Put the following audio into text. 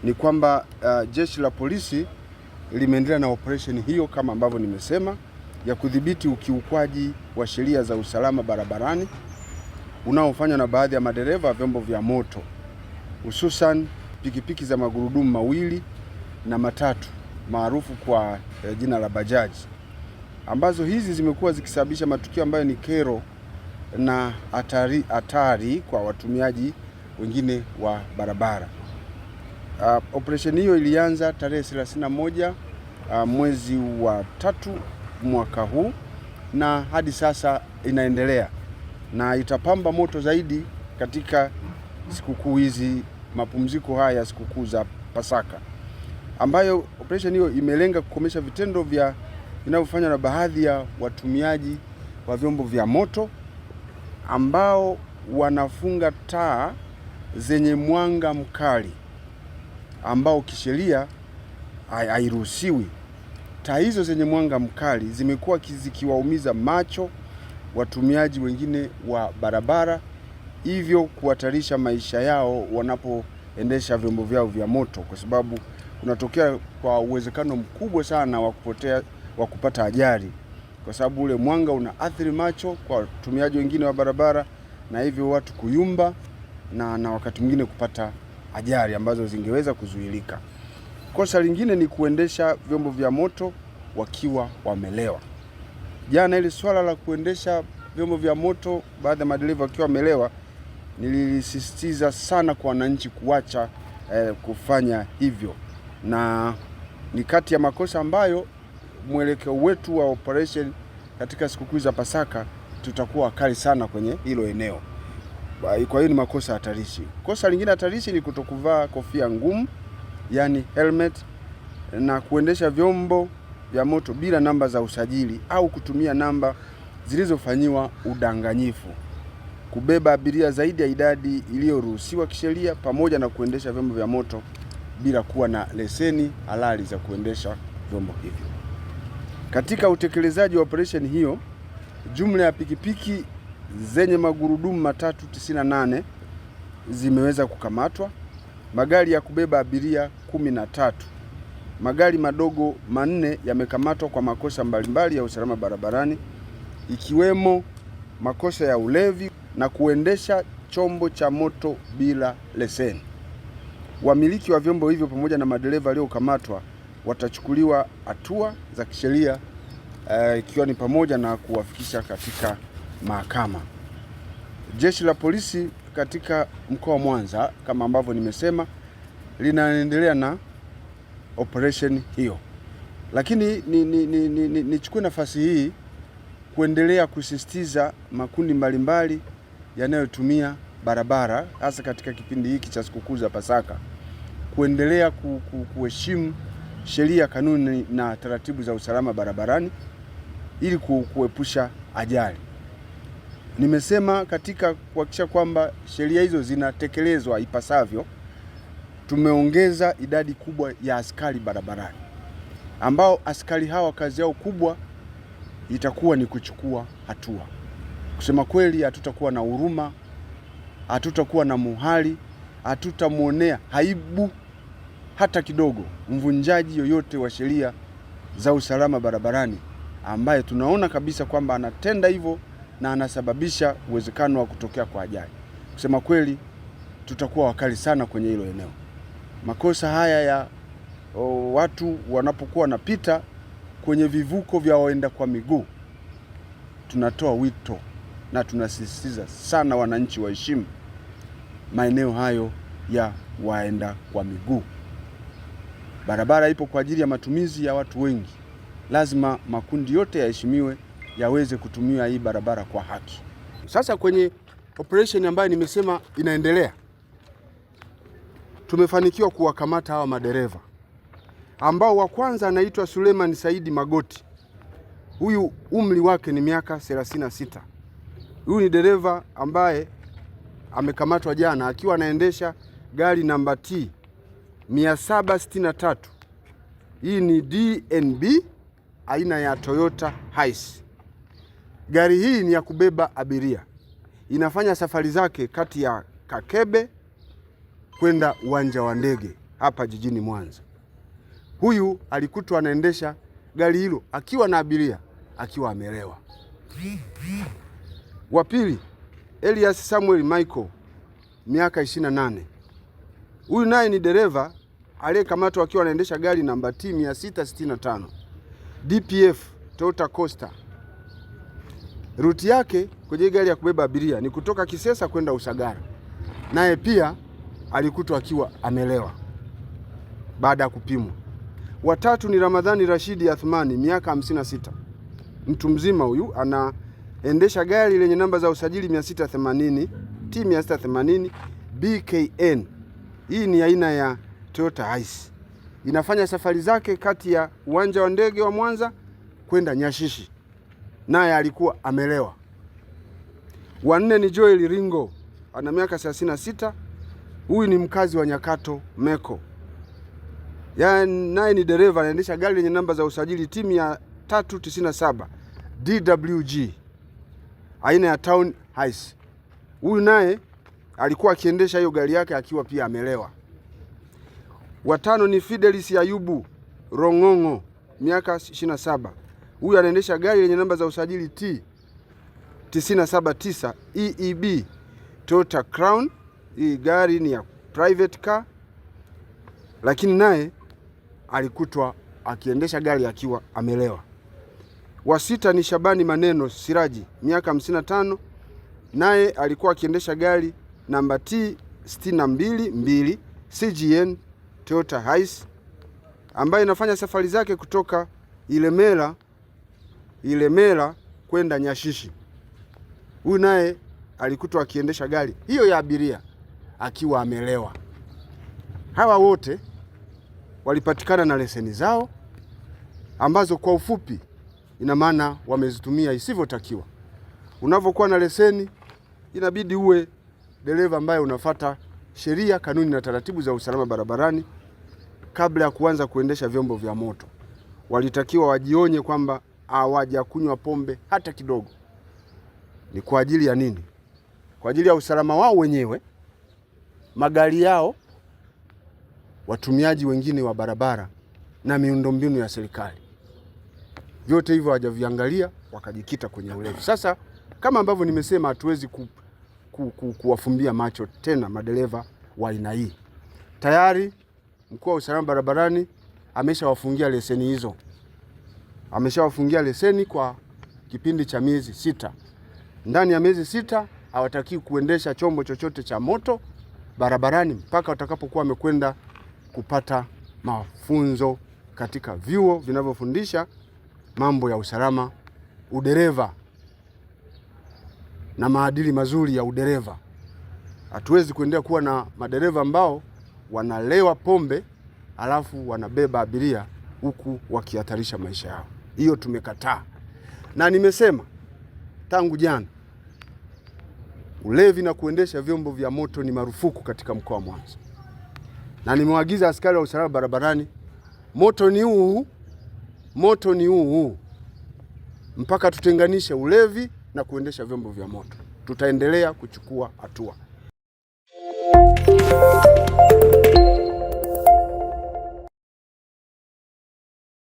ni kwamba jeshi la polisi limeendelea na operation hiyo kama ambavyo nimesema, ya kudhibiti ukiukwaji wa sheria za usalama barabarani unaofanywa na baadhi ya madereva wa vyombo vya moto, hususan pikipiki za magurudumu mawili na matatu maarufu kwa jina la bajaji, ambazo hizi zimekuwa zikisababisha matukio ambayo ni kero na hatari kwa watumiaji wengine wa barabara. Operation hiyo ilianza tarehe 31 mwezi wa 3 mwaka huu na hadi sasa inaendelea na itapamba moto zaidi katika sikukuu hizi, mapumziko haya ya sikukuu za Pasaka, ambayo operation hiyo imelenga kukomesha vitendo vinavyofanywa na baadhi ya watumiaji wa vyombo vya moto ambao wanafunga taa zenye mwanga mkali ambao kisheria hairuhusiwi. Taa hizo zenye mwanga mkali zimekuwa zikiwaumiza macho watumiaji wengine wa barabara, hivyo kuhatarisha maisha yao wanapoendesha vyombo vyao vya moto, kwa sababu kunatokea kwa uwezekano mkubwa sana wa kupata ajali, kwa sababu ule mwanga unaathiri macho kwa watumiaji wengine wa barabara, na hivyo watu kuyumba na wakati mwingine kupata ajali ambazo zingeweza kuzuilika. Kosa lingine ni kuendesha vyombo vya moto wakiwa wamelewa. Jana ile swala la kuendesha vyombo vya moto baadhi ya madereva wakiwa wamelewa, nilisisitiza sana kwa wananchi kuacha kufanya hivyo, na ni kati ya makosa ambayo mwelekeo wetu wa operation katika sikukuu za Pasaka tutakuwa wakali sana kwenye hilo eneo. Kwa hiyo ni makosa hatarishi. Kosa lingine hatarishi ni kutokuvaa kofia ngumu, yani helmet, na kuendesha vyombo vya moto bila namba za usajili au kutumia namba zilizofanyiwa udanganyifu, kubeba abiria zaidi ya idadi iliyoruhusiwa kisheria, pamoja na kuendesha vyombo vya moto bila kuwa na leseni halali za kuendesha vyombo hivyo. Katika utekelezaji wa operation hiyo, jumla ya pikipiki zenye magurudumu matatu 98 zimeweza kukamatwa, magari ya kubeba abiria 13, magari madogo 4 yamekamatwa kwa makosa mbalimbali ya usalama barabarani, ikiwemo makosa ya ulevi na kuendesha chombo cha moto bila leseni. Wamiliki wa vyombo hivyo pamoja na madereva waliokamatwa watachukuliwa hatua za kisheria, ikiwa ni pamoja na kuwafikisha katika mahakama. Jeshi la polisi katika mkoa wa Mwanza kama ambavyo nimesema linaendelea na operation hiyo, lakini nichukue nafasi hii kuendelea kusisitiza makundi mbalimbali yanayotumia barabara hasa katika kipindi hiki cha sikukuu za Pasaka kuendelea kuheshimu sheria, kanuni na taratibu za usalama barabarani ili kuepusha ajali. Nimesema katika kuhakikisha kwamba sheria hizo zinatekelezwa ipasavyo, tumeongeza idadi kubwa ya askari barabarani, ambao askari hawa kazi yao kubwa itakuwa ni kuchukua hatua. Kusema kweli, hatutakuwa na huruma, hatutakuwa na muhali, hatutamuonea aibu hata kidogo mvunjaji yoyote wa sheria za usalama barabarani ambaye tunaona kabisa kwamba anatenda hivyo na anasababisha uwezekano wa kutokea kwa ajali. Kusema kweli, tutakuwa wakali sana kwenye hilo eneo. Makosa haya ya watu wanapokuwa wanapita kwenye vivuko vya waenda kwa miguu, tunatoa wito na tunasisitiza sana wananchi waheshimu maeneo hayo ya waenda kwa miguu. Barabara ipo kwa ajili ya matumizi ya watu wengi. Lazima makundi yote yaheshimiwe, yaweze kutumia hii barabara kwa haki. Sasa kwenye operation ambayo nimesema inaendelea, tumefanikiwa kuwakamata hawa madereva ambao wa kwanza anaitwa Suleiman Saidi Magoti. Huyu umri wake ni miaka 36. Huyu ni dereva ambaye amekamatwa jana akiwa anaendesha gari namba T 763. Hii ni DNB aina ya Toyota Hiace. Gari hii ni ya kubeba abiria. Inafanya safari zake kati ya Kakebe kwenda uwanja wa ndege. hapa jijini Mwanza. Huyu alikutwa anaendesha gari hilo akiwa na abiria akiwa amelewa. Wa pili, Elias Samuel Michael, miaka 28. Huyu naye ni dereva aliyekamatwa akiwa anaendesha gari namba T 665 DPF Toyota Coaster. Ruti yake kwenye gari ya kubeba abiria ni kutoka Kisesa kwenda Usagara. Naye pia alikutwa akiwa amelewa baada ya kupimwa. Watatu ni Ramadhani Rashidi Athmani, miaka 56. Mtu mzima huyu anaendesha gari lenye namba za usajili 680 T 680 BKN. Hii ni aina ya Toyota Hiace. Inafanya safari zake kati ya uwanja wa ndege wa Mwanza kwenda Nyashishi. Naye alikuwa amelewa. Wanne ni Joel Ringo, ana miaka 36. Huyu ni mkazi wa Nyakato Meko. Naye ni dereva anaendesha gari lenye namba za usajili T 397 DWG aina ya Town Hiace. Huyu naye alikuwa akiendesha hiyo gari yake akiwa pia amelewa. Watano ni Fidelis Ayubu Rong'ong'o, miaka 27. Huyu anaendesha gari lenye namba za usajili T 979 EEB Toyota Crown. Hii gari ni ya private car, lakini naye alikutwa akiendesha gari akiwa amelewa. Wa sita ni Shabani Maneno Siraji, miaka 55. Naye alikuwa akiendesha gari namba T 622 CGN Toyota Hiace ambaye inafanya safari zake kutoka Ilemela kwenda Nyashishi. Huyu naye alikutwa akiendesha gari hiyo ya abiria akiwa amelewa. Hawa wote walipatikana na leseni zao ambazo kwa ufupi ina maana wamezitumia isivyotakiwa. Unavyokuwa na leseni inabidi uwe dereva ambaye unafuata sheria, kanuni na taratibu za usalama barabarani kabla ya kuanza kuendesha vyombo vya moto. Walitakiwa wajionye kwamba hawajakunywa pombe hata kidogo. Ni kwa ajili ya nini? Kwa ajili ya usalama wao wenyewe, magari yao, watumiaji wengine wa barabara na miundombinu ya serikali. Vyote hivyo hawajaviangalia, wakajikita kwenye ulevi. Sasa kama ambavyo nimesema, hatuwezi kuwafumbia macho tena madereva wa aina hii. Tayari mkuu wa usalama barabarani ameshawafungia leseni hizo. Ameshawafungia leseni kwa kipindi cha miezi 6. Ndani ya miezi 6 hawataki kuendesha chombo chochote cha moto barabarani mpaka watakapokuwa wamekwenda kupata mafunzo katika vyuo vinavyofundisha mambo ya usalama, udereva na maadili mazuri ya udereva. Hatuwezi kuendelea kuwa na madereva ambao wanalewa pombe alafu wanabeba abiria huku wakihatarisha maisha yao. Hiyo tumekataa. Na nimesema tangu jana, ulevi na kuendesha vyombo vya moto ni marufuku katika mkoa wa Mwanza. Na nimewaagiza askari wa usalama barabarani, moto ni huu mpaka tutenganishe ulevi na kuendesha vyombo vya moto. Tutaendelea kuchukua hatua.